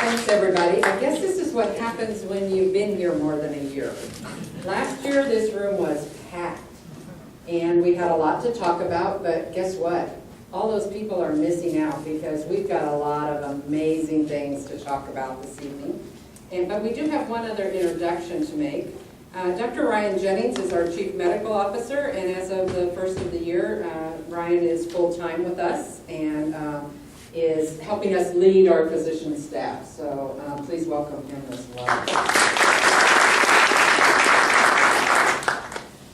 Thanks, everybody. I guess this is what happens when you've been here more than a year. Last year, this room was packed, and we had a lot to talk about, but guess what? All those people are missing out because we've got a lot of amazing things to talk about this evening. But we do have one other introduction to make. Dr. Ryan Jennings is our Chief Medical Officer, and as of the first of the year, Ryan is full-time with us and is helping us lead our physician staff. So please welcome him as well.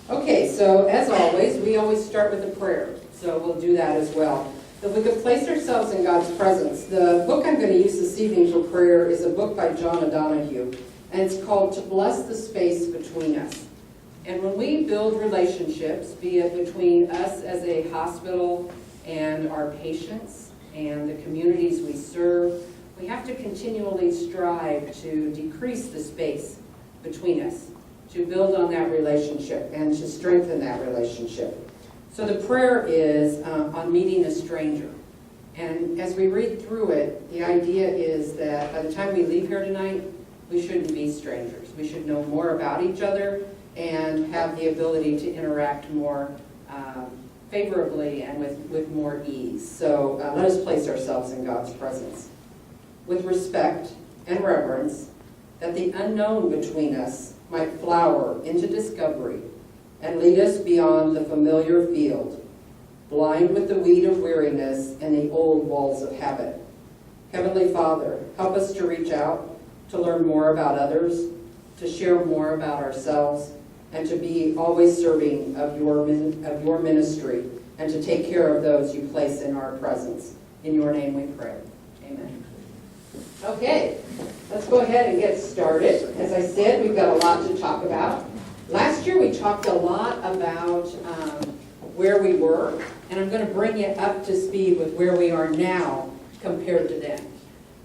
Okay, so as always, we always start with a prayer. So we'll do that as well. If we could place ourselves in God's presence. The book I'm going to use this evening for prayer is a book by John O'Donohue, and it's called To Bless the Space Between Us. And when we build relationships, be it between us as a hospital and our patients and the communities we serve, we have to continually strive to decrease the space between us, to build on that relationship and to strengthen that relationship. So the prayer is on meeting a stranger. And as we read through it, the idea is that by the time we leave here tonight, we shouldn't be strangers. We should know more about each other and have the ability to interact more favorably and with more ease. So let us place ourselves in God's presence with respect and reverence, that the unknown between us might flower into discovery and lead us beyond the familiar field, blind with the weed of weariness and the old walls of habit. Heavenly Father, help us to reach out, to learn more about others, to share more about ourselves, and to be always serving of your ministry, and to take care of those you place in our presence. In your name we pray. Amen. Okay, let's go ahead and get started. As I said, we've got a lot to talk about. Last year we talked a lot about where we were, and I'm going to bring you up to speed with where we are now compared to then.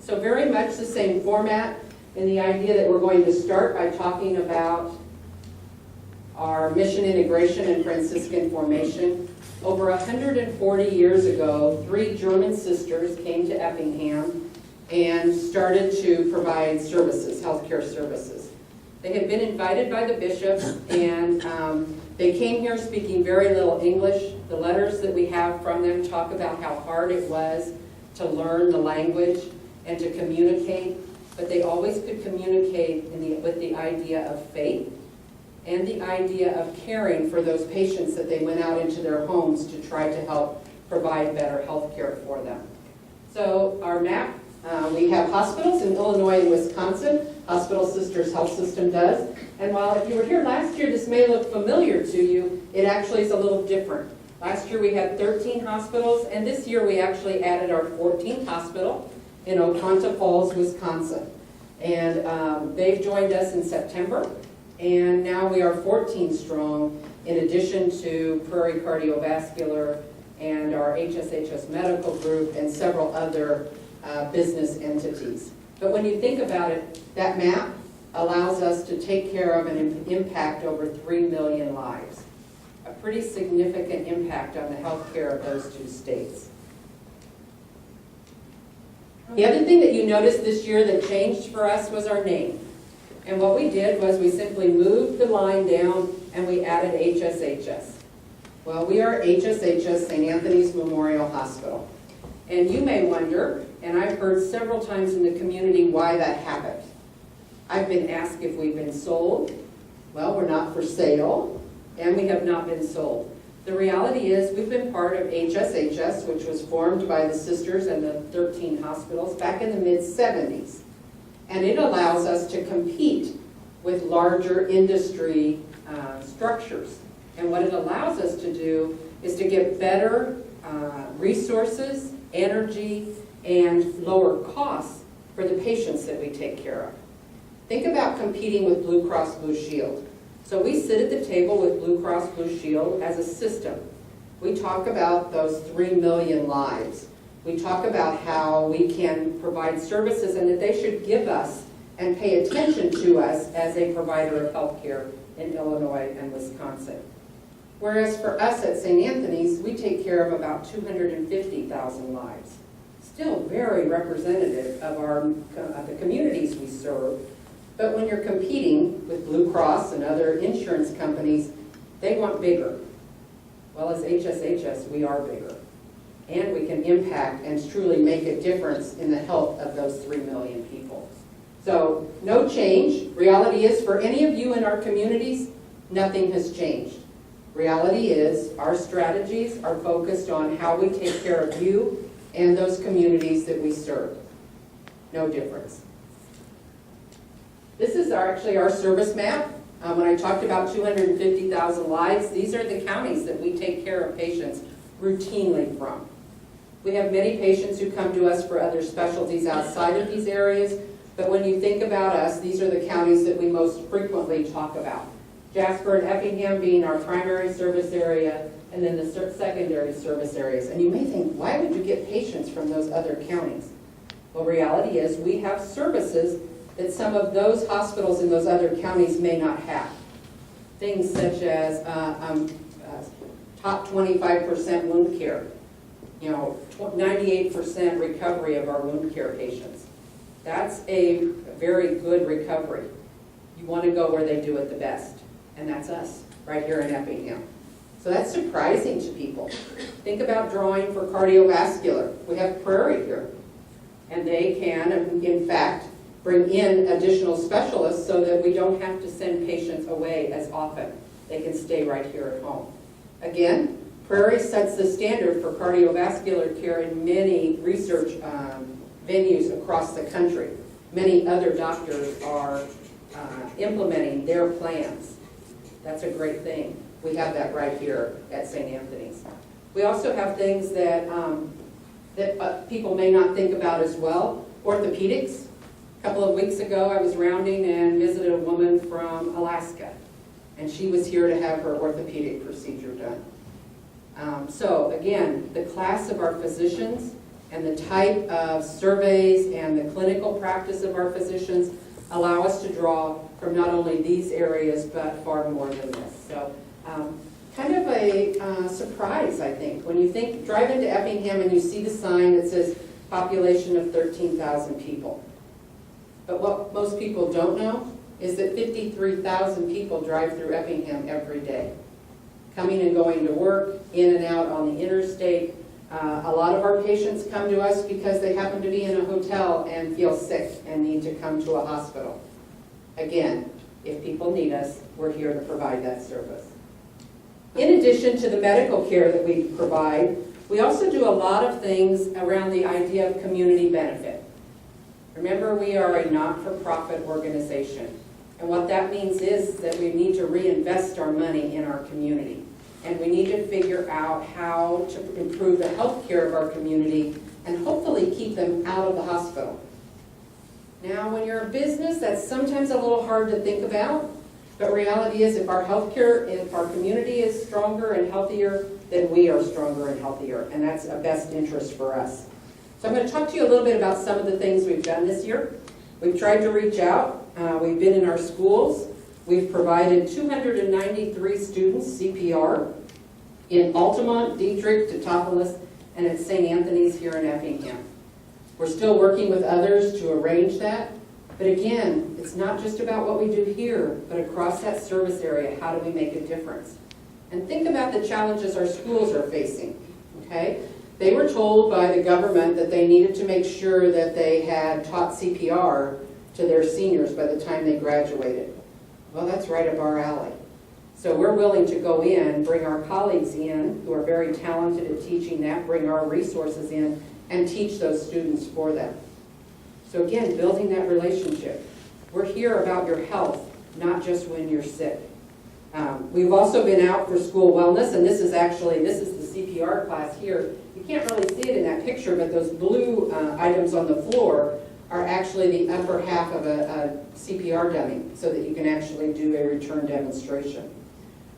So very much the same format, in the idea that we're going to start by talking about our mission integration and Franciscan formation. Over 140 years ago, 3 German sisters came to Effingham and started to provide services, healthcare services. They had been invited by the bishop, and they came here speaking very little English. The letters that we have from them talk about how hard it was to learn the language and to communicate, but they always could communicate with the idea of faith and the idea of caring for those patients that they went out into their homes to try to help provide better health care for them. So our map, we have hospitals in Illinois and Wisconsin. Hospital Sisters Health System does. And while if you were here last year, this may look familiar to you, it actually is a little different. Last year we had 13 hospitals, and this year we actually added our 14th hospital in Oconto Falls, Wisconsin. And they've joined us in September, and now we are 14 strong, in addition to Prairie Cardiovascular and our HSHS Medical Group and several other business entities. But when you think about it, that map allows us to take care of and impact over 3 million lives. A pretty significant impact on the health care of those 2 states. The other thing that you noticed this year that changed for us was our name. And what we did was we simply moved the line down and we added HSHS. Well, we are HSHS St. Anthony's Memorial Hospital. And you may wonder, and I've heard several times in the community why that happened. I've been asked if we've been sold. Well, we're not for sale, and we have not been sold. The reality is we've been part of HSHS, which was formed by the sisters and the 13 hospitals back in the mid-70s. And it allows us to compete with larger industry structures. And what it allows us to do is to get better resources, energy, and lower costs for the patients that we take care of. Think about competing with Blue Cross Blue Shield. So we sit at the table with Blue Cross Blue Shield as a system. We talk about those 3 million lives. We talk about how we can provide services and that they should give us and pay attention to us as a provider of health care in Illinois and Wisconsin. Whereas for us at St. Anthony's, we take care of about 250,000 lives. still very representative of the communities we serve. But when you're competing with Blue Cross and other insurance companies, they want bigger. Well, as HSHS, we are bigger. And we can impact and truly make a difference in the health of those 3 million people. So, no change. Reality is, for any of you in our communities, nothing has changed. Reality is, our strategies are focused on how we take care of you and those communities that we serve. No difference. This is actually our service map. When I talked about 250,000 lives, these are the counties that we take care of patients routinely from. We have many patients who come to us for other specialties outside of these areas, but when you think about us, these are the counties that we most frequently talk about. Jasper and Effingham being our primary service area, and then the secondary service areas. And you may think, why would you get patients from those other counties? Well, reality is we have services that some of those hospitals in those other counties may not have. Things such as top 25% wound care, 98% recovery of our wound care patients. That's a very good recovery. You want to go where they do it the best, and that's us, right here in Effingham. So that's surprising to people. Think about drawing for cardiovascular. We have Prairie here, and they can, in fact, bring in additional specialists so that we don't have to send patients away as often. They can stay right here at home. Again, Prairie sets the standard for cardiovascular care in many research venues across the country. Many other doctors are implementing their plans. That's a great thing. We have that right here at St. Anthony's. We also have things that, people may not think about as well. Orthopedics. A couple of weeks ago, I was rounding and visited a woman from Alaska, and she was here to have her orthopedic procedure done. So again, the class of our physicians and the type of surveys and the clinical practice of our physicians allow us to draw from not only these areas, but far more than this. So kind of a surprise, I think, when you drive into Effingham and you see the sign that says population of 13,000 people. But what most people don't know is that 53,000 people drive through Effingham every day, coming and going to work, in and out on the interstate. A lot of our patients come to us because they happen to be in a hotel and feel sick and need to come to a hospital. Again, if people need us, we're here to provide that service. In addition to the medical care that we provide, we also do a lot of things around the idea of community benefit. Remember, we are a not-for-profit organization. And what that means is that we need to reinvest our money in our community. And we need to figure out how to improve the health care of our community and hopefully keep them out of the hospital. Now, when you're a business, that's sometimes a little hard to think about. But reality is, if our community is stronger and healthier, then we are stronger and healthier. And that's a best interest for us. So I'm going to talk to you a little bit about some of the things we've done this year. We've tried to reach out. We've been in our schools. We've provided 293 students CPR in Altamont, Dietrich, Teutopolis, and at St. Anthony's here in Effingham. We're still working with others to arrange that. But again, it's not just about what we do here, but across that service area, how do we make a difference? And think about the challenges our schools are facing, okay? They were told by the government that they needed to make sure that they had taught CPR to their seniors by the time they graduated. Well, that's right up our alley. So we're willing to go in, bring our colleagues in who are very talented at teaching that, bring our resources in, and teach those students for them. So again, building that relationship. We're here about your health, not just when you're sick. We've also been out for school wellness, and this is the CPR class here. You can't really see it in that picture, but those blue items on the floor are actually the upper half of a CPR dummy, so that you can actually do a return demonstration.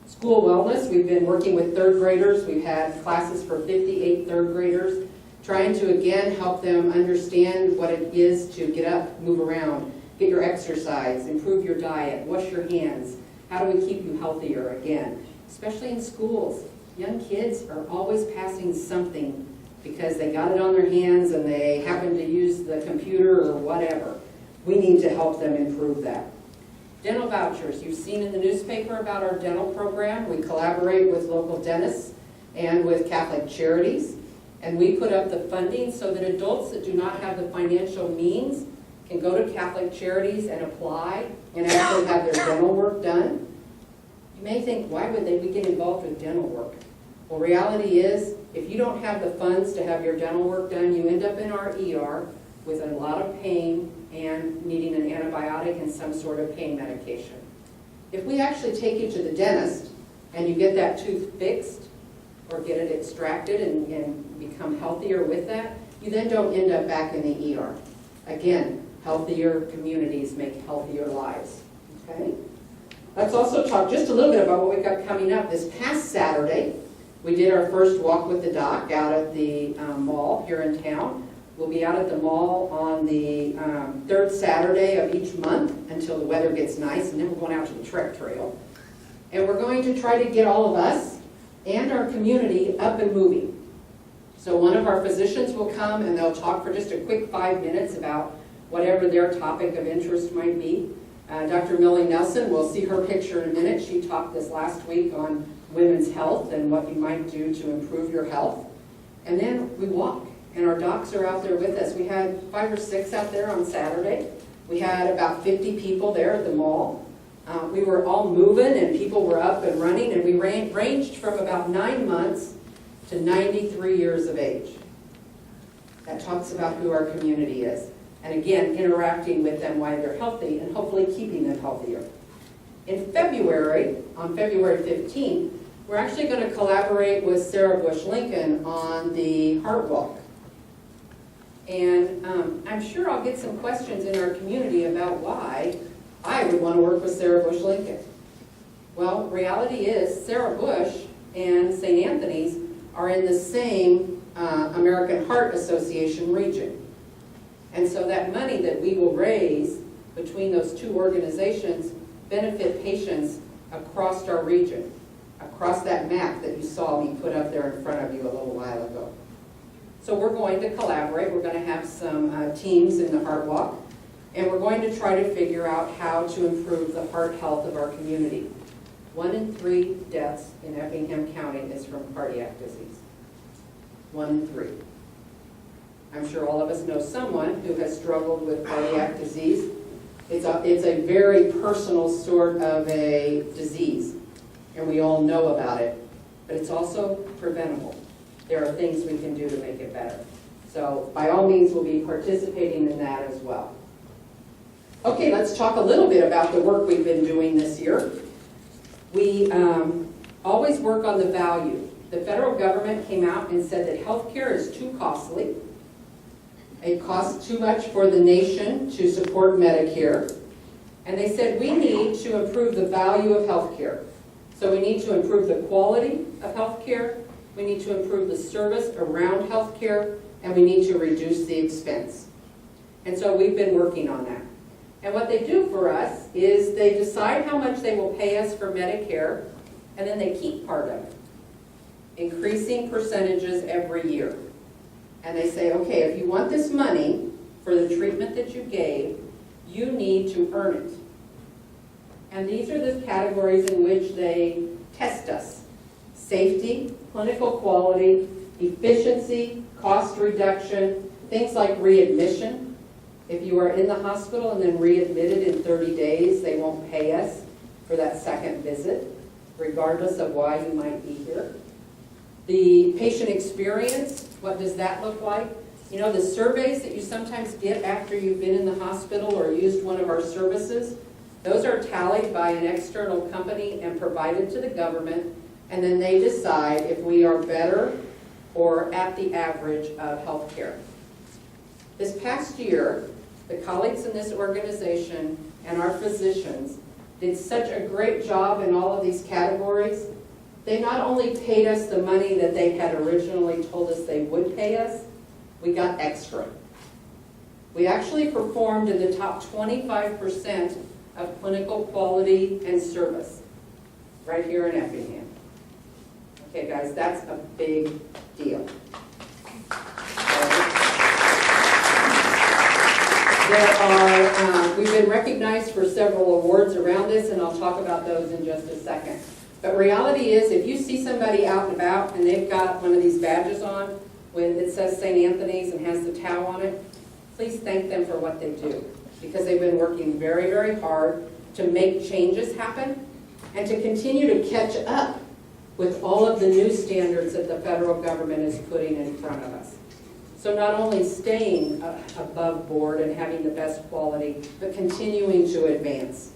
School wellness, we've been working with third graders. We've had classes for 58 third graders, trying to, again, help them understand what it is to get up, move around, get your exercise, improve your diet, wash your hands. How do we keep you healthier again? Especially in schools. Young kids are always passing something because they got it on their hands and they happen to use the computer or whatever. We need to help them improve that. Dental vouchers. You've seen in the newspaper about our dental program. We collaborate with local dentists and with Catholic charities. And we put up the funding so that adults that do not have the financial means can go to Catholic charities and apply and actually have their dental work done. You may think, why would they get involved with dental work? Well, reality is, if you don't have the funds to have your dental work done, you end up in our ER with a lot of pain and needing an antibiotic and some sort of pain medication. If we actually take you to the dentist and you get that tooth fixed or get it extracted and become healthier with that, you then don't end up back in the ER. Again, healthier communities make healthier lives. Okay? Let's also talk just a little bit about what we've got coming up. This past Saturday, we did our first walk with the doc out at the mall here in town. We'll be out at the mall on the third Saturday of each month until the weather gets nice, and then we're going out to the Trek Trail. And we're going to try to get all of us and our community up and moving. So one of our physicians will come and they'll talk for just a quick 5 minutes about whatever their topic of interest might be. Dr. Millie Nelson, we'll see her picture in a minute. She talked this last week on women's health and what you might do to improve your health. And then we walk, and our docs are out there with us. We had 5 or 6 out there on Saturday. We had about 50 people there at the mall. We were all moving, and people were up and running, and we ranged from about 9 months to 93 years of age. That talks about who our community is. And again, interacting with them while they're healthy and hopefully keeping them healthier. In February, on February 15th, we're actually going to collaborate with Sarah Bush Lincoln on the Heart Walk. And I'm sure I'll get some questions in our community about why I would want to work with Sarah Bush Lincoln. Well, reality is Sarah Bush and St. Anthony's are in the same American Heart Association region. And so that money that we will raise between those two organizations benefit patients across our region, across that map that you saw me put up there in front of you a little while ago. So we're going to collaborate. We're going to have some teams in the Heart Walk, and we're going to try to figure out how to improve the heart health of our community. 1 in 3 deaths in Effingham County is from cardiac disease. 1 in 3. I'm sure all of us know someone who has struggled with cardiac disease. It's a very personal sort of a disease, and we all know about it, but it's also preventable. There are things we can do to make it better. So by all means, we'll be participating in that as well. Okay, let's talk a little bit about the work we've been doing this year. We always work on the value. The federal government came out and said that healthcare is too costly. It costs too much for the nation to support Medicare. And they said we need to improve the value of healthcare. So we need to improve the quality of healthcare, we need to improve the service around healthcare, and we need to reduce the expense. And so we've been working on that. And what they do for us is they decide how much they will pay us for Medicare, and then they keep part of it, increasing percentages every year. And they say, okay, if you want this money for the treatment that you gave, you need to earn it. And these are the categories in which they test us. Safety, clinical quality, efficiency, cost reduction, things like readmission. If you are in the hospital and then readmitted in 30 days, they won't pay us for that second visit, regardless of why you might be here. The patient experience, what does that look like? You know, the surveys that you sometimes get after you've been in the hospital or used one of our services, those are tallied by an external company and provided to the government, and then they decide if we are better or at the average of healthcare. This past year, the colleagues in this organization and our physicians did such a great job in all of these categories. They not only paid us the money that they had originally told us they would pay us, we got extra. We actually performed in the top 25% of clinical quality and service right here in Effingham. Okay, guys, that's a big deal. We've been recognized for several awards around this, and I'll talk about those in just a second. But reality is, if you see somebody out and about and they've got one of these badges on, when it says St. Anthony's and has the tau on it, please thank them for what they do, because they've been working very, very hard to make changes happen and to continue to catch up with all of the new standards that the federal government is putting in front of us. So not only staying above board and having the best quality, but continuing to advance.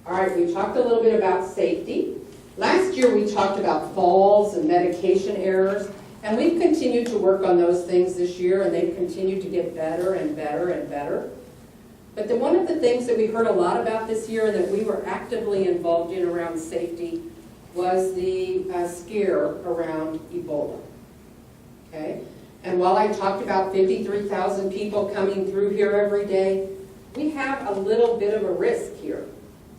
All right, we talked a little bit about safety. Last year we talked about falls and medication errors, and we've continued to work on those things this year, and they've continued to get better and better and better. But one of the things that we heard a lot about this year and that we were actively involved in around safety was the scare around Ebola. Okay? And while I talked about 53,000 people coming through here every day, we have a little bit of a risk here,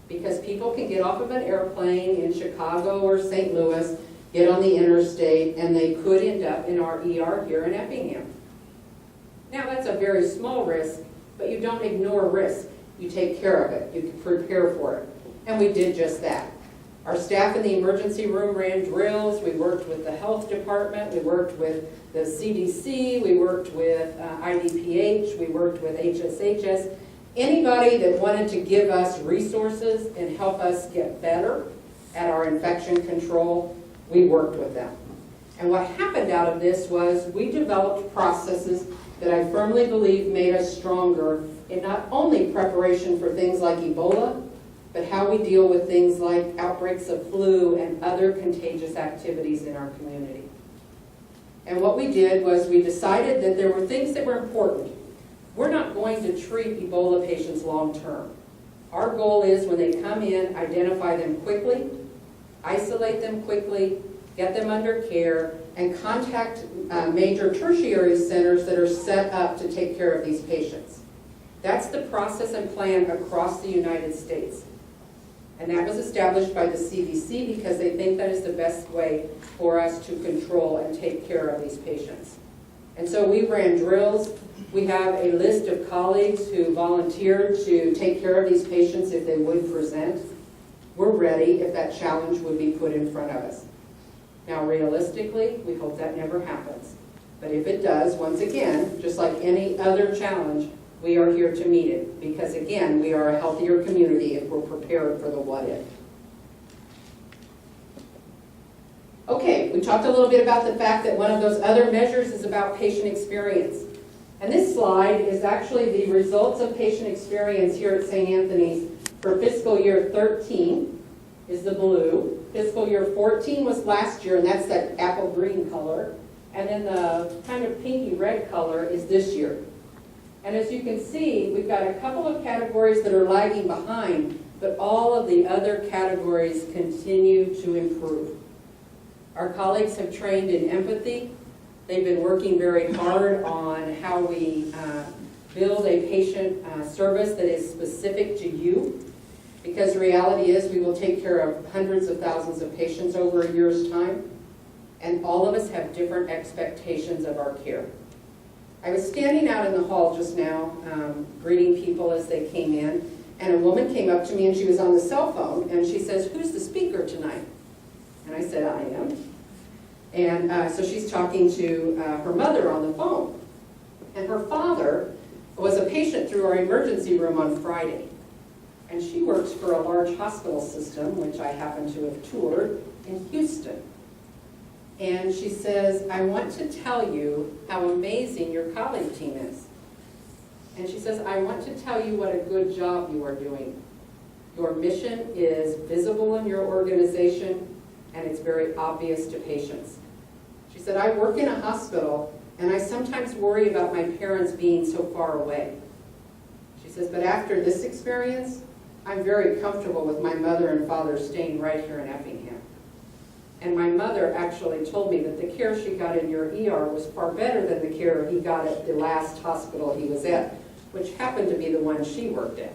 because people can get off of an airplane in Chicago or St. Louis, get on the interstate, and they could end up in our ER here in Effingham. Now that's a very small risk, but you don't ignore risk. You take care of it. You prepare for it. And we did just that. Our staff in the emergency room ran drills. We worked with the health department. We worked with the CDC. We worked with IDPH. We worked with HSHS. Anybody that wanted to give us resources and help us get better at our infection control, we worked with them. And what happened out of this was we developed processes that I firmly believe made us stronger in not only preparation for things like Ebola, but how we deal with things like outbreaks of flu and other contagious activities in our community. And what we did was we decided that there were things that were important. We're not going to treat Ebola patients long term. Our goal is when they come in, identify them quickly, isolate them quickly, get them under care, and contact major tertiary centers that are set up to take care of these patients. That's the process and plan across the United States. And that was established by the CDC because they think that is the best way for us to control and take care of these patients. And so we ran drills. We have a list of colleagues who volunteered to take care of these patients if they would present. We're ready if that challenge would be put in front of us. Now, realistically, we hope that never happens. But if it does, once again, just like any other challenge, we are here to meet it. Because again, we are a healthier community if we're prepared for the what if. Okay, we talked a little bit about the fact that one of those other measures is about patient experience. And this slide is actually the results of patient experience here at St. Anthony's for fiscal year 13 is the blue. Fiscal year 14 was last year, and that's that apple green color. And then the kind of pinky red color is this year. And as you can see, we've got a couple of categories that are lagging behind, but all of the other categories continue to improve. Our colleagues have trained in empathy. They've been working very hard on how we build a patient service that is specific to you. Because the reality is we will take care of hundreds of thousands of patients over a year's time. And all of us have different expectations of our care. I was standing out in the hall just now, greeting people as they came in, and a woman came up to me and she was on the cell phone, and she says, "Who's the speaker tonight?" And I said, "I am." And so she's talking to her mother on the phone. And her father was a patient through our emergency room on Friday. And she works for a large hospital system, which I happen to have toured, in Houston. And she says, "I want to tell you how amazing your colleague team is." And she says, "I want to tell you what a good job you are doing. Your mission is visible in your organization, and it's very obvious to patients." She said, "I work in a hospital, and I sometimes worry about my parents being so far away." She says, "But after this experience, I'm very comfortable with my mother and father staying right here in Effingham. And my mother actually told me that the care she got in your ER was far better than the care he got at the last hospital he was at, which happened to be the one she worked at."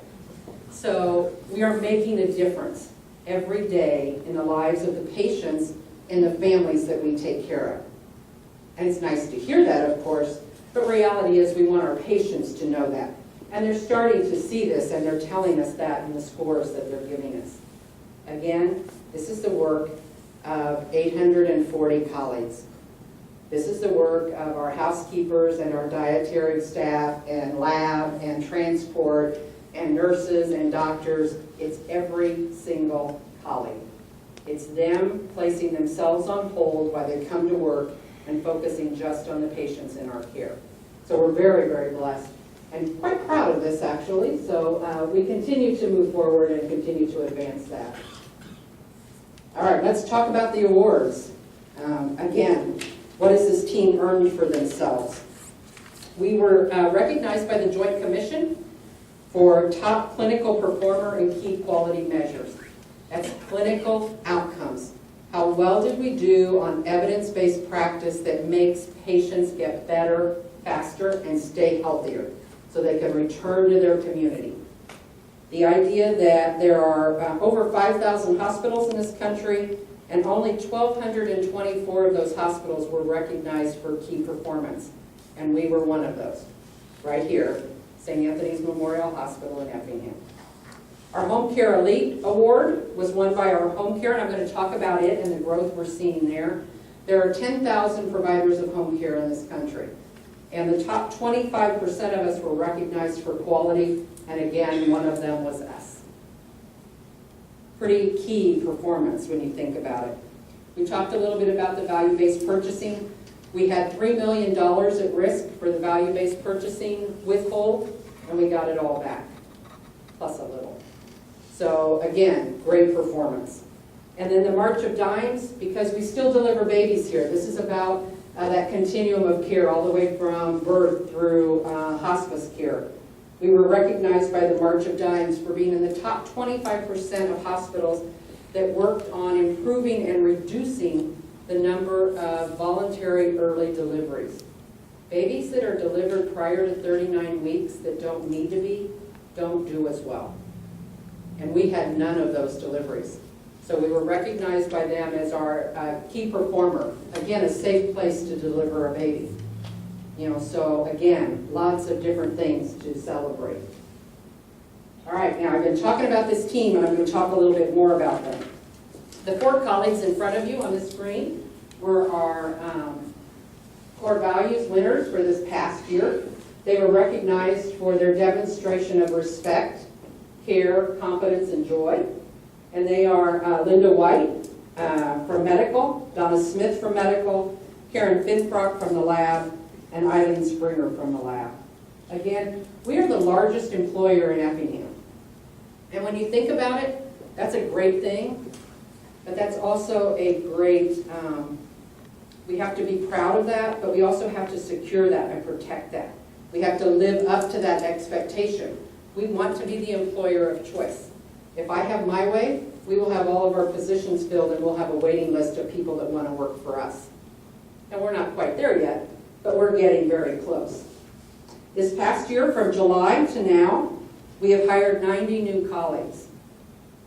So we are making a difference every day in the lives of the patients and the families that we take care of. And it's nice to hear that, of course, but reality is we want our patients to know that. And they're starting to see this, and they're telling us that in the scores that they're giving us. Again, this is the work of 840 colleagues. This is the work of our housekeepers and our dietary staff and lab and transport and nurses and doctors. It's every single colleague. It's them placing themselves on hold while they come to work and focusing just on the patients in our care. So we're very, very blessed and quite proud of this, actually. So we continue to move forward and continue to advance that. All right, let's talk about the awards. Again, what has this team earned for themselves? We were recognized by the Joint Commission for top clinical performer in key quality measures. That's clinical outcomes. How well did we do on evidence-based practice that makes patients get better, faster, and stay healthier so they can return to their community? The idea that there are over 5,000 hospitals in this country, and only 1,224 of those hospitals were recognized for key performance. And we were one of those, right here, St. Anthony's Memorial Hospital in Effingham. Our Home Care Elite Award was won by our home care, and I'm going to talk about it and the growth we're seeing there. There are 10,000 providers of home care in this country, and the top 25% of us were recognized for quality, and again, one of them was us. Pretty key performance when you think about it. We talked a little bit about the value-based purchasing. We had $3 million at risk for the value-based purchasing withhold, and we got it all back, plus a little. So again, great performance. And then the March of Dimes, because we still deliver babies here. This is about that continuum of care all the way from birth through hospice care. We were recognized by the March of Dimes for being in the top 25% of hospitals that worked on improving and reducing the number of voluntary early deliveries. Babies that are delivered prior to 39 weeks that don't need to be, don't do as well. And we had none of those deliveries. So we were recognized by them as our key performer. Again, a safe place to deliver a baby. So again, lots of different things to celebrate. All right, now I've been talking about this team, and I'm going to talk a little bit more about them. The 4 colleagues in front of you on the screen were our core values winners for this past year. They were recognized for their demonstration of respect, care, competence, and joy. And they are Linda White from Medical, Donna Smith from Medical, Karen Finfrock from the lab, and Eileen Springer from the lab. Again, we are the largest employer in Effingham. And when you think about it, that's a great thing, but that's also a great, we have to be proud of that, but we also have to secure that and protect that. We have to live up to that expectation. We want to be the employer of choice. If I have my way, we will have all of our positions filled, and we'll have a waiting list of people that want to work for us. And we're not quite there yet, but we're getting very close. This past year, from July to now, we have hired 90 new colleagues.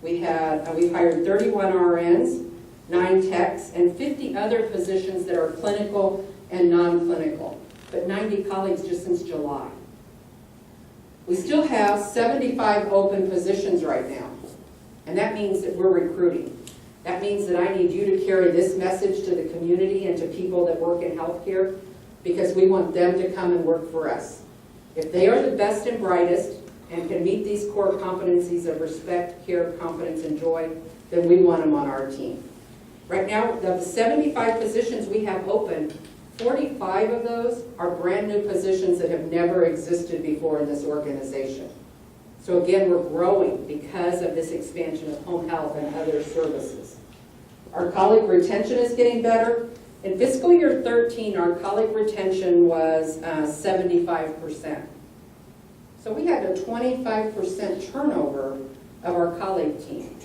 We've hired 31 RNs, 9 techs, and 50 other positions that are clinical and non-clinical, but 90 colleagues just since July. We still have 75 open positions right now, and that means that we're recruiting. That means that I need you to carry this message to the community and to people that work in healthcare, because we want them to come and work for us. If they are the best and brightest and can meet these core competencies of respect, care, competence, and joy, then we want them on our team. Right now, the 75 positions we have open, 45 of those are brand new positions that have never existed before in this organization. So again, we're growing because of this expansion of home health and other services. Our colleague retention is getting better. In fiscal year 13, our colleague retention was 75%. So we had a 25% turnover of our colleague team.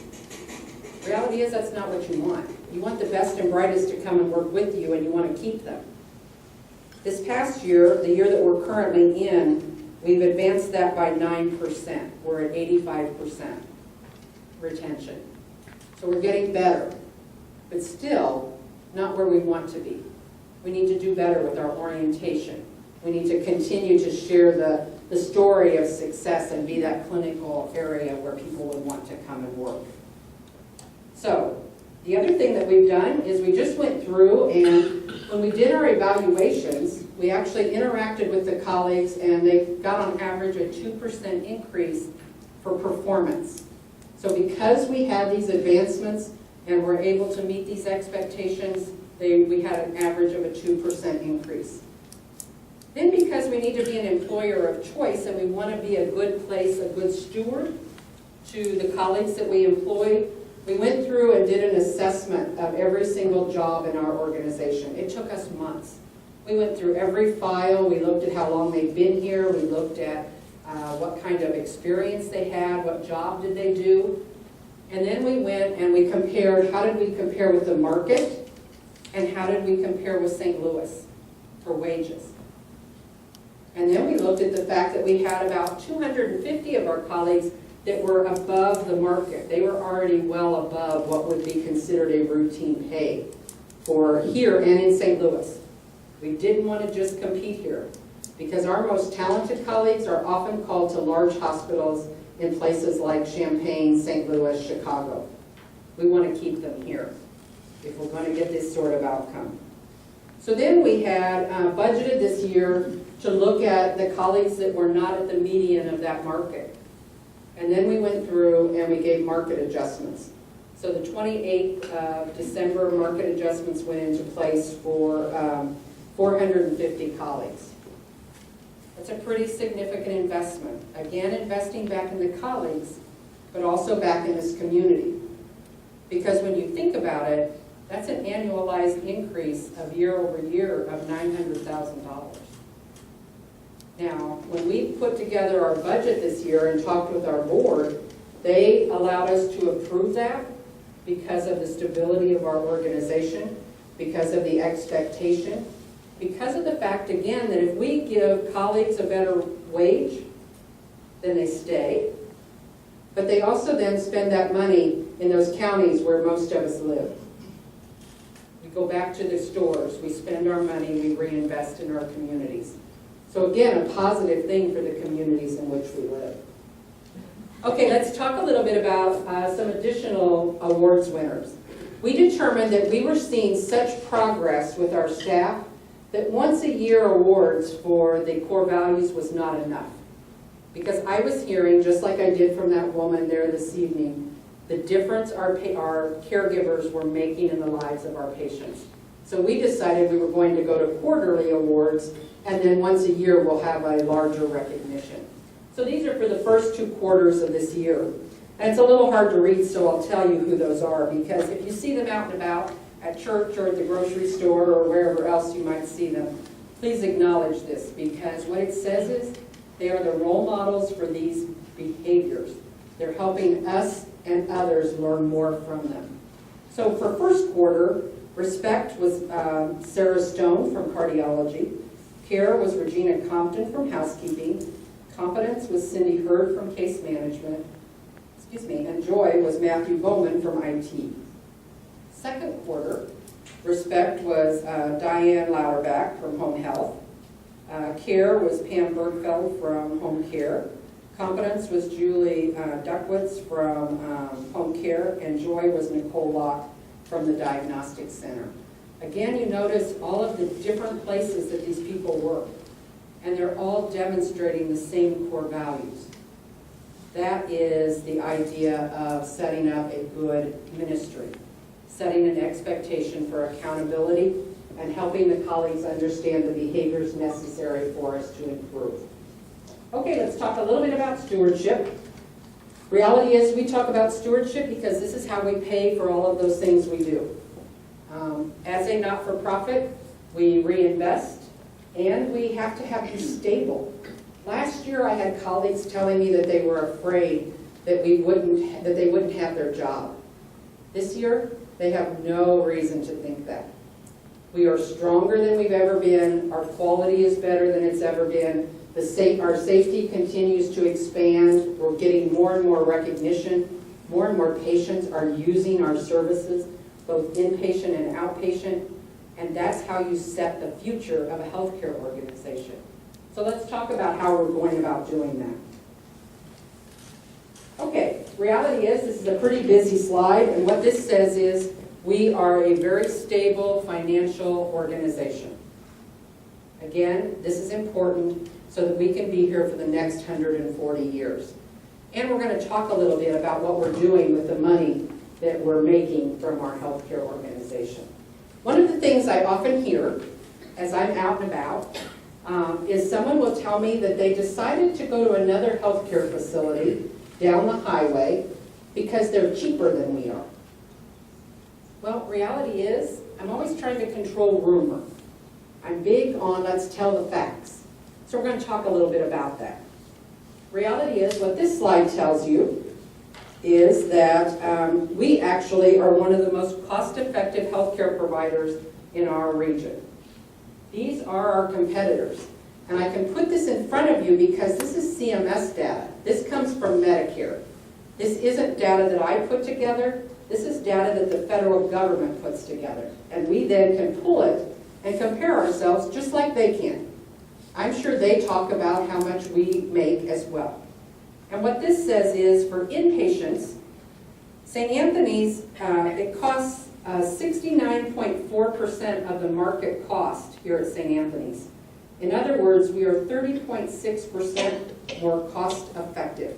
Reality is that's not what you want. You want the best and brightest to come and work with you, and you want to keep them. This past year, the year that we're currently in, we've advanced that by 9%. We're at 85% retention. So we're getting better, but still not where we want to be. We need to do better with our orientation. We need to continue to share the the story of success and be that clinical area where people would want to come and work. So, the other thing that we've done is we just went through, and when we did our evaluations, we actually interacted with the colleagues, and they got on average a 2% increase for performance. So because we had these advancements and were able to meet these expectations, we had an average of a 2% increase. Then because we need to be an employer of choice and we want to be a good place, a good steward to the colleagues that we employ, we went through and did an assessment of every single job in our organization. It took us months. We went through every file, we looked at how long they'd been here, we looked at what kind of experience they had, what job did they do, and then we went and we compared, how did we compare with the market, and how did we compare with St. Louis for wages. And then we looked at the fact that we had about 250 of our colleagues that were above the market. They were already well above what would be considered a routine pay for here and in St. Louis. We didn't want to just compete here because our most talented colleagues are often called to large hospitals in places like Champaign, St. Louis, Chicago. We want to keep them here if we're going to get this sort of outcome. So then we had budgeted this year to look at the colleagues that were not at the median of that market. And then we went through and we gave market adjustments. So the 28th of December, market adjustments went into place for 450 colleagues. That's a pretty significant investment. Again, investing back in the colleagues, but also back in this community. Because when you think about it, that's an annualized increase of year over year of $900,000. Now, when we put together our budget this year and talked with our board, they allowed us to approve that because of the stability of our organization, because of the expectation, because of the fact, again, that if we give colleagues a better wage, then they stay. But they also then spend that money in those counties where most of us live. We go back to the stores, we spend our money, we reinvest in our communities. So again, a positive thing for the communities in which we live. Okay, let's talk a little bit about some additional awards winners. We determined that we were seeing such progress with our staff that once a year awards for the core values was not enough. Because I was hearing, just like I did from that woman there this evening, the difference our caregivers were making in the lives of our patients. So we decided we were going to go to quarterly awards, and then once a year we'll have a larger recognition. So these are for the first 2 quarters of this year. And it's a little hard to read, so I'll tell you who those are, because if you see them out and about at church or at the grocery store or wherever else you might see them, please acknowledge this, because what it says is they are the role models for these behaviors. They're helping us and others learn more from them. So for first quarter, respect was Sarah Stone from cardiology. Care was Regina Compton from housekeeping. Competence was Cindy Hurd from case management. And joy was Matthew Bowman from IT. Second quarter, respect was Diane Lauerbach from home health. Care was Pam Bergfeld from home care. Competence was Julie Duckwitz from home care, and joy was Nicole Locke from the diagnostic center. Again, you notice all of the different places that these people work, and they're all demonstrating the same core values. That is the idea of setting up a good ministry, setting an expectation for accountability, and helping the colleagues understand the behaviors necessary for us to improve. Okay, let's talk a little bit about stewardship. Reality is we talk about stewardship because this is how we pay for all of those things we do. As a not-for-profit, we reinvest, and we have to have you stable. Last year I had colleagues telling me that they were afraid that they wouldn't have their job. This year, they have no reason to think that. We are stronger than we've ever been. Our quality is better than it's ever been. Our safety continues to expand. We're getting more and more recognition. More and more patients are using our services, both inpatient and outpatient. And that's how you set the future of a healthcare organization. It's So let's talk about how we're going about doing that. Okay, reality is this is a pretty busy slide, and what this says is we are a very stable financial organization. Again, this is important so that we can be here for the next 140 years. And we're going to talk a little bit about what we're doing with the money that we're making from our healthcare organization. One of the things I often hear as I'm out and about is someone will tell me that they decided to go to another healthcare facility down the highway because they're cheaper than we are. Well, reality is, I'm always trying to control rumor. I'm big on let's tell the facts. So we're going to talk a little bit about that. Reality is, what this slide tells you is that we actually are one of the most cost-effective healthcare providers in our region. These are our competitors. And I can put this in front of you because this is CMS data. This comes from Medicare. This isn't data that I put together. This is data that the federal government puts together. And we then can pull it and compare ourselves just like they can. I'm sure they talk about how much we make as well. And what this says is for inpatients, St. Anthony's, it costs 69.4% of the market cost here at St. Anthony's. In other words, we are 30.6% more cost effective.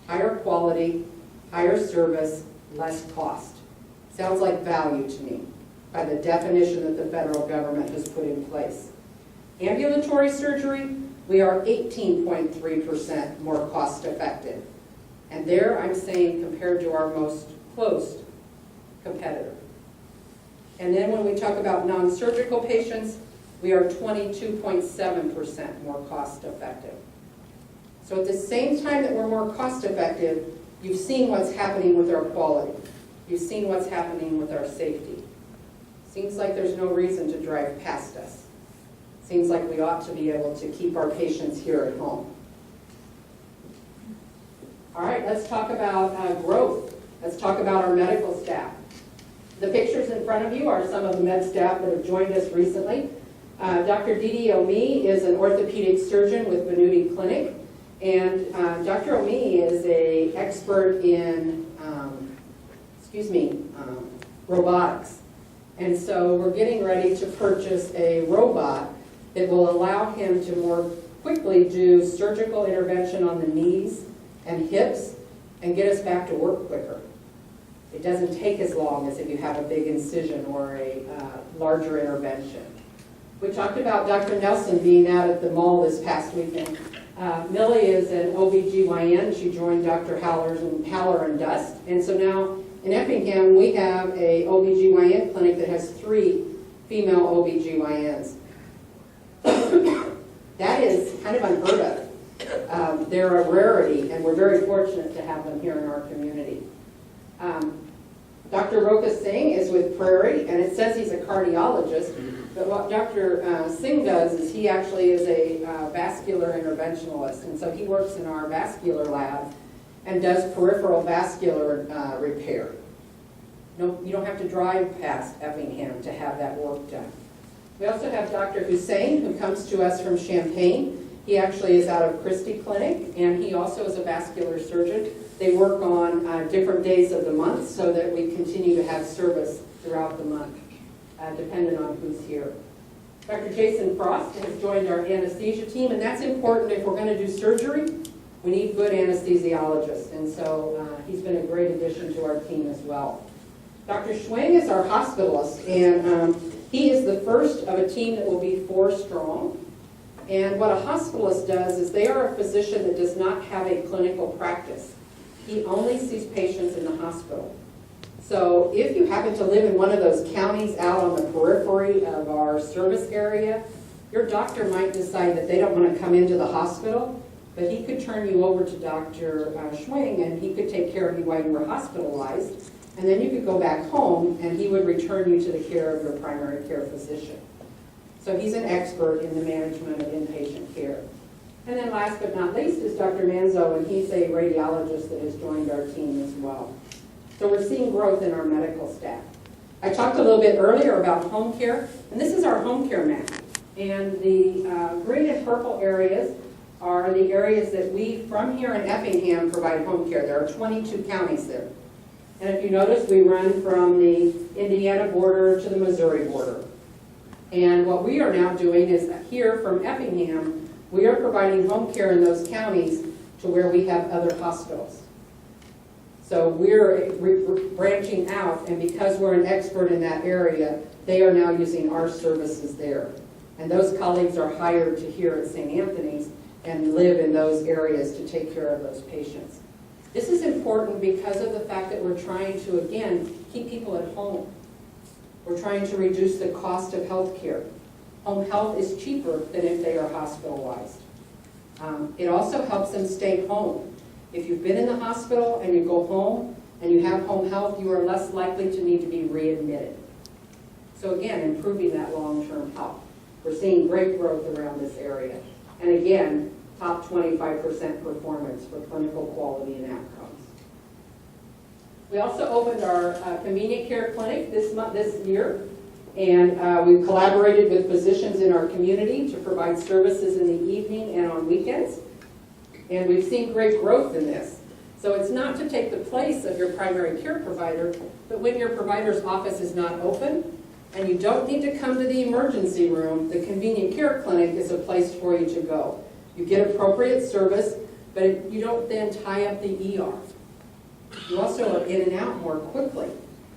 Higher quality, higher service, less cost. Sounds like value to me by the definition that the federal government has put in place. Ambulatory surgery, we are 18.3% more cost effective. And there I'm saying compared to our most close competitor. And then when we talk about non-surgical patients, we are 22.7% more cost effective. So at the same time that we're more cost effective, you've seen what's happening with our quality. You've seen what's happening with our safety. Seems like there's no reason to drive past us. Seems like we ought to be able to keep our patients here at home. All right, let's talk about growth. Let's talk about our medical staff. The pictures in front of you are some of the med staff that have joined us recently. Dr. Didi Omi is an orthopedic surgeon with Benuti Clinic, and Dr. Omi is an expert in, robotics. And so we're getting ready to purchase a robot that will allow him to more quickly do surgical intervention on the knees and hips and get us back to work quicker. It doesn't take as long as if you have a big incision or a larger intervention. We talked about Dr. Nelson being out at the mall this past weekend. Millie is an OBGYN. She joined Dr. Haller and Dust. And so now in Effingham, we have a OBGYN clinic that has 3 female OBGYNs. That is kind of unheard of. They're a rarity, and we're very fortunate to have them here in our community. Dr. Roka Singh is with Prairie, and it says he's a cardiologist, but what Dr. Singh does is he actually is a vascular interventionalist, and so he works in our vascular lab and does peripheral vascular repair. No, you don't have to drive past Effingham to have that work done. We also have Dr. Hussein, who comes to us from Champaign. He actually is out of Christie Clinic, and he also is a vascular surgeon. They work on different days of the month so that we continue to have service throughout the month, depending on who's here. Dr. Jason Frost has joined our anesthesia team, and that's important if we're going to do surgery. We need good anesthesiologists, and so he's been a great addition to our team as well. Dr. Schwing is our hospitalist, and he is the first of a team that will be 4 strong. And what a hospitalist does is they are a physician that does not have a clinical practice. He only sees patients in the hospital. So if you happen to live in one of those counties out on the periphery of our service area, your doctor might decide that they don't want to come into the hospital, but he could turn you over to Dr. Schwing, and he could take care of you while you were hospitalized, and then you could go back home, and he would return you to the care of your primary care physician. So he's an expert in the management of inpatient care. And then last but not least is Dr. Manzo, and he's a radiologist that has joined our team as well. So we're seeing growth in our medical staff. I talked a little bit earlier about home care, and this is our home care map. And the green and purple areas are the areas that we, from here in Effingham, provide home care. There are 22 counties there. And if you notice, we run from the Indiana border to the Missouri border. And what we are now doing is here from Effingham, we are providing home care in those counties to where we have other hospitals. So we're branching out, and because we're an expert in that area, they are now using our services there. And those colleagues are hired to here at St. Anthony's and live in those areas to take care of those patients. This is important because of the fact that we're trying to, again, keep people at home. We're trying to reduce the cost of health care. Home health is cheaper than if they are hospitalized. It also helps them stay home. If you've been in the hospital and you go home and you have home health, you are less likely to need to be readmitted. So again, improving that long-term health. We're seeing great growth around this area. And again, top 25% performance for clinical quality and outcomes. We also opened our convenient care clinic this year, and we've collaborated with physicians in our community to provide services in the evening and on weekends. And we've seen great growth in this. So it's not to take the place of your primary care provider, but when your provider's office is not open and you don't need to come to the emergency room, the convenient care clinic is a place for you to go. You get appropriate service, but you don't then tie up the ER. You also are in and out more quickly.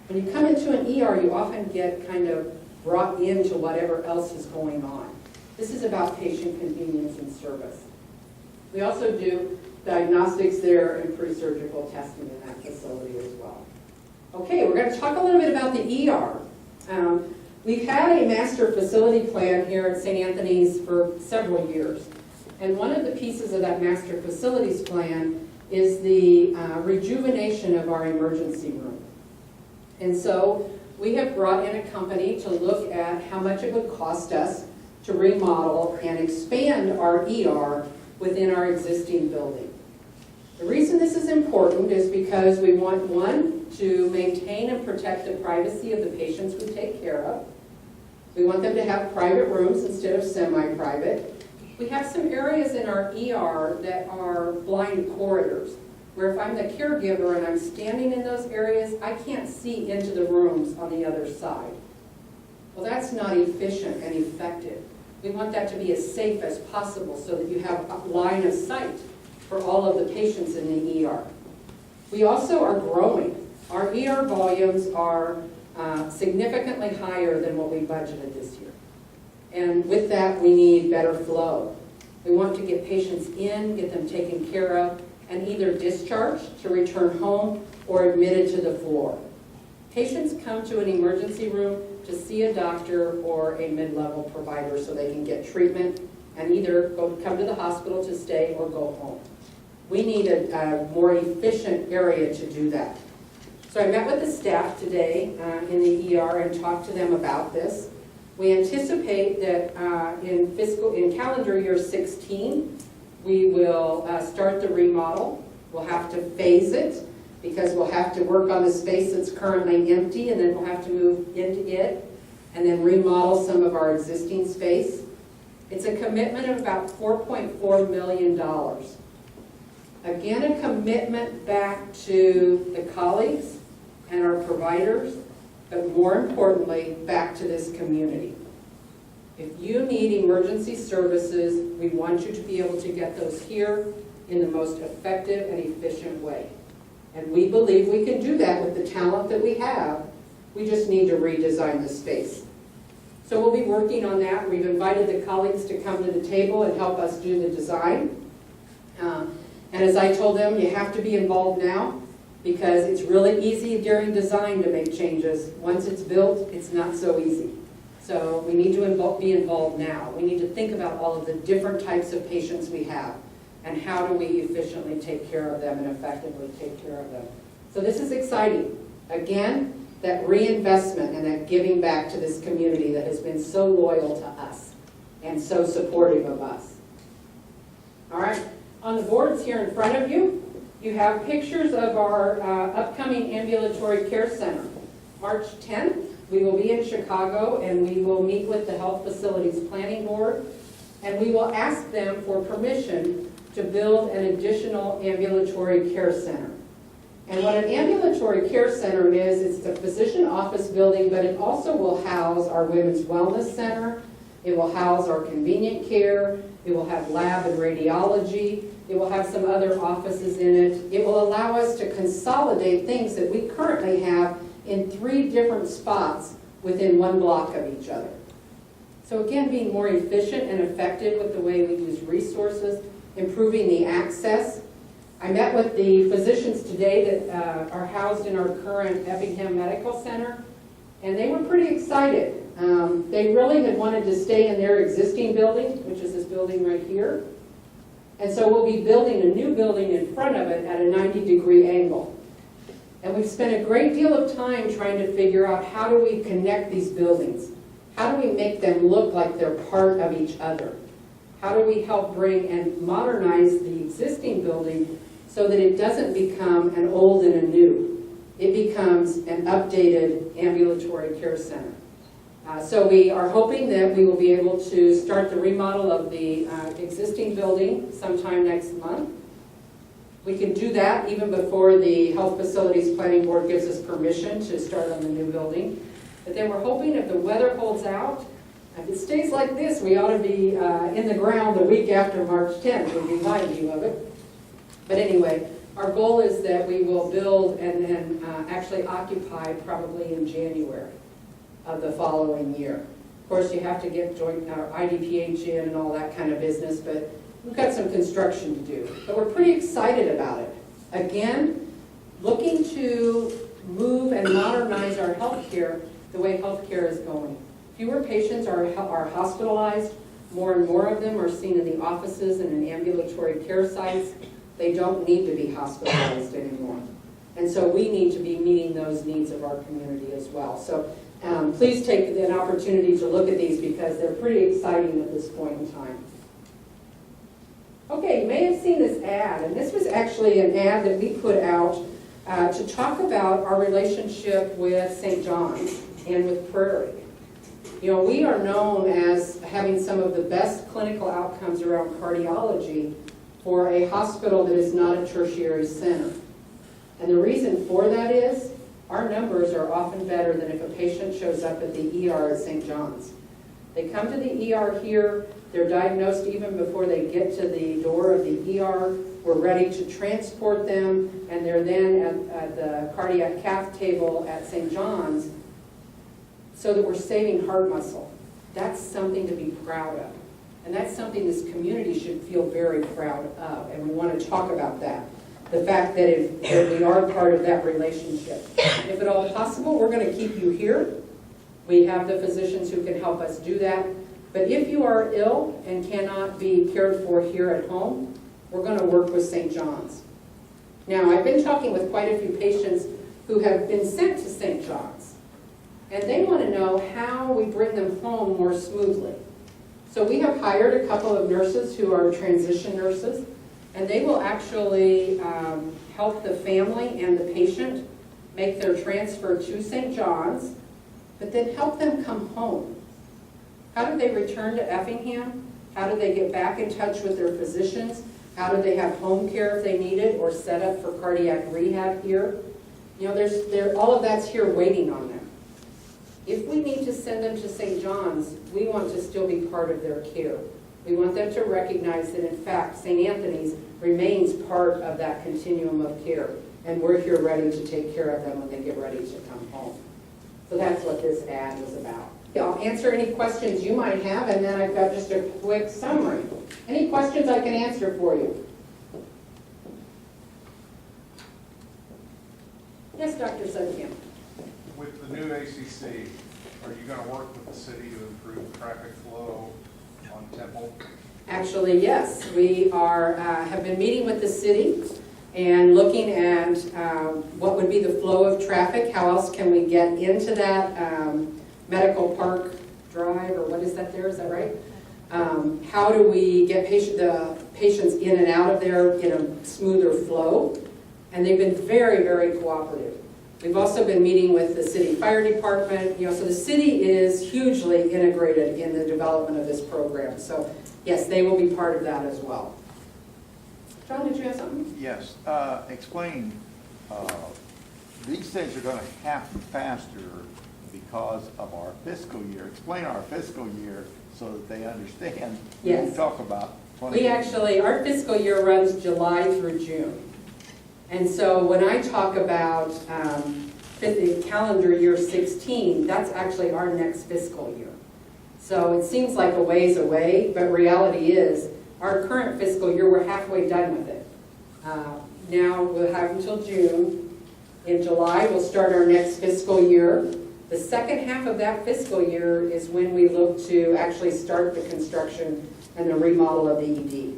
When you come into an ER, you often get kind of brought into whatever else is going on. This is about patient convenience and service. We also do diagnostics there and pre-surgical testing in that facility as well. Okay, we're going to talk a little bit about the ER. We've had a master facility plan here at St. Anthony's for several years. And one of the pieces of that master facilities plan is the rejuvenation of our emergency room. And so we have brought in a company to look at how much it would cost us to remodel and expand our ER within our existing building. The reason this is important is because we want, one, to maintain and protect the privacy of the patients we take care of. We want them to have private rooms instead of semi-private. We have some areas in our ER that are blind corridors, where if I'm the caregiver and I'm standing in those areas, I can't see into the rooms on the other side. Well, that's not efficient and effective. We want that to be as safe as possible so that you have a line of sight for all of the patients in the ER. We also are growing. Our ER volumes are significantly higher than what we budgeted this year. And with that, we need better flow. We want to get patients in, get them taken care of, and either discharged to return home or admitted to the floor. Patients come to an emergency room to see a doctor or a mid-level provider so they can get treatment and either come to the hospital to stay or go home. We need a more efficient area to do that. So I met with the staff today in the ER and talked to them about this. We anticipate that in calendar year 16, we will start the remodel. We'll have to phase it because we'll have to work on the space that's currently empty, and then we'll have to move into it and then remodel some of our existing space. It's a commitment of about $4.4 million. Again, a commitment back to the colleagues and our providers, but more importantly, back to this community. If you need emergency services, we want you to be able to get those here in the most effective and efficient way. And we believe we can do that with the talent that we have. We just need to redesign the space. So we'll be working on that. We've invited the colleagues to come to the table and help us do the design. And as I told them, you have to be involved now because it's really easy during design to make changes. Once it's built, it's not so easy. So we need to be involved now. We need to think about all of the different types of patients we have and how do we efficiently take care of them and effectively take care of them. So this is exciting. Again, that reinvestment and that giving back to this community that has been so loyal to us and so supportive of us. All right, on the boards here in front of you, you have pictures of our upcoming ambulatory care center. March 10th, We will be in Chicago, and we will meet with the Health Facilities Planning Board, and we will ask them for permission to build an additional ambulatory care center. And what an ambulatory care center is, it's a physician office building, but it also will house our Women's Wellness Center. It will house our convenient care. It will have lab and radiology. It will have some other offices in it. It will allow us to consolidate things that we currently have in 3 different spots within 1 block of each other. So again, being more efficient and effective with the way we use resources, improving the access. I met with the physicians today that are housed in our current Effingham Medical Center, and they were pretty excited. They really had wanted to stay in their existing building, which is this building right here. And so we'll be building a new building in front of it at a 90-degree angle. And we've spent a great deal of time trying to figure out how do we connect these buildings? How do we make them look like they're part of each other? How do we help bring and modernize the existing building so that it doesn't become an old and a new? It becomes an updated ambulatory care center. So we are hoping that we will be able to start the remodel of the existing building sometime next month. We can do that even before the Health Facilities Planning Board gives us permission to start on the new building. But then we're hoping if the weather holds out, if it stays like this, we ought to be in the ground the week after March 10th, would be my view of it. But anyway, our goal is that we will build and then actually occupy probably in January of the following year. Of course, you have to get joint IDPH in and all that kind of business, but we've got some construction to do. But we're pretty excited about it. Again, looking to move and modernize our healthcare the way healthcare is going. Fewer patients are hospitalized. More and more of them are seen in the offices and in ambulatory care sites. They don't need to be hospitalized anymore. And so we need to be meeting those needs of our community as well. So please take an opportunity to look at these because they're pretty exciting at this point in time. Okay, you may have seen this ad, and this was actually an ad that we put out to talk about our relationship with St. John's and with Prairie. You know, we are known as having some of the best clinical outcomes around cardiology for a hospital that is not a tertiary center. And the reason for that is our numbers are often better than if a patient shows up at the ER at St. John's. They come to the ER here, they're diagnosed even before they get to the door of the ER. We're ready to transport them, and they're then at the cardiac cath table at St. John's so that we're saving heart muscle. That's something to be proud of. And that's something this community should feel very proud of, and we want to talk about that. The fact that we are part of that relationship. If at all possible, we're going to keep you here. We have the physicians who can help us do that. But if you are ill and cannot be cared for here at home, we're going to work with St. John's. Now, I've been talking with quite a few patients who have been sent to St. John's, and they want to know how we bring them home more smoothly. So we have hired a couple of nurses who are transition nurses, and they will actually help the family and the patient make their transfer to St. John's, but then help them come home. How do they return to Effingham? How do they get back in touch with their physicians? How do they have home care if they need it, or set up for cardiac rehab here? You know, all of that's here waiting on them. If we need to send them to St. John's, we want to still be part of their care. We want them to recognize that, in fact, St. Anthony's remains part of that continuum of care, and we're here ready to take care of them when they get ready to come home. So that's what this ad was about. I'll answer any questions you might have, and then I've got just a quick summary. Any questions I can answer for you? Yes, Dr. Sundkamp. With the new ACC, are you going to work with the city to improve traffic flow on Temple? Actually, yes. We have been meeting with the city and looking at what would be the flow of traffic. How else can we get into that Medical Park Drive, or what is that there? Is that right? How do we get the patients in and out of there in a smoother flow? And they've been very, very cooperative. We've also been meeting with the city fire department, so the city is hugely integrated in the development of this program. So yes, they will be part of that as well. John, did you have something? Yes, explain, these things are going to happen faster because of our fiscal year. Explain our fiscal year so that they understand. Yes. We talk about. Our fiscal year runs July through June. And so when I talk about calendar year 16, that's actually our next fiscal year. So it seems like a ways away, but reality is our current fiscal year, we're halfway done with it. Now we'll have until June. In July, we'll start our next fiscal year. The second half of that fiscal year is when we look to actually start the construction and the remodel of the ED.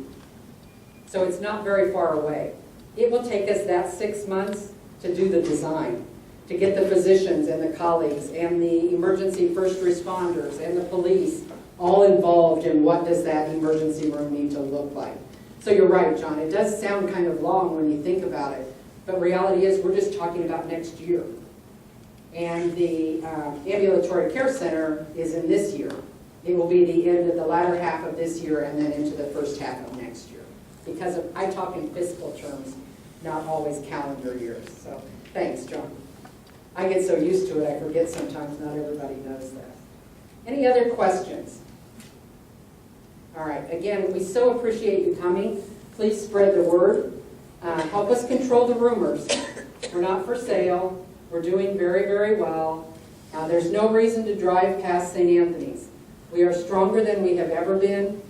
So it's not very far away. It will take us that 6 months to do the design, to get the physicians and the colleagues and the emergency first responders and the police all involved in what does that emergency room need to look like. So you're right, John, it does sound kind of long when you think about it, but reality is we're just talking about next year. And the ambulatory care center is in this year. It will be the end of the latter half of this year and then into the first half of next year. Because I talk in fiscal terms, not always calendar years. So thanks, John. I get so used to it, I forget sometimes not everybody knows that. Any other questions? All right, again, we so appreciate you coming. Please spread the word. Help us control the rumors. We're not for sale. We're doing very, very well. There's no reason to drive past St. Anthony's. We are stronger than we have ever been.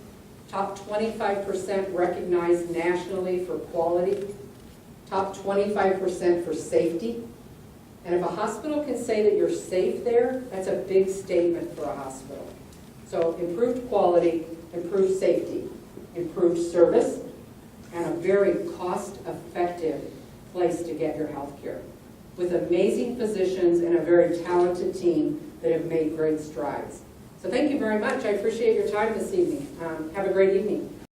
Top 25% recognized nationally for quality. Top 25% for safety. And if a hospital can say that you're safe there, that's a big statement for a hospital. So improved quality, improved safety, improved service, and a very cost-effective place to get your health care, with amazing physicians and a very talented team that have made great strides. So thank you very much. I appreciate your time this evening. Have a great evening.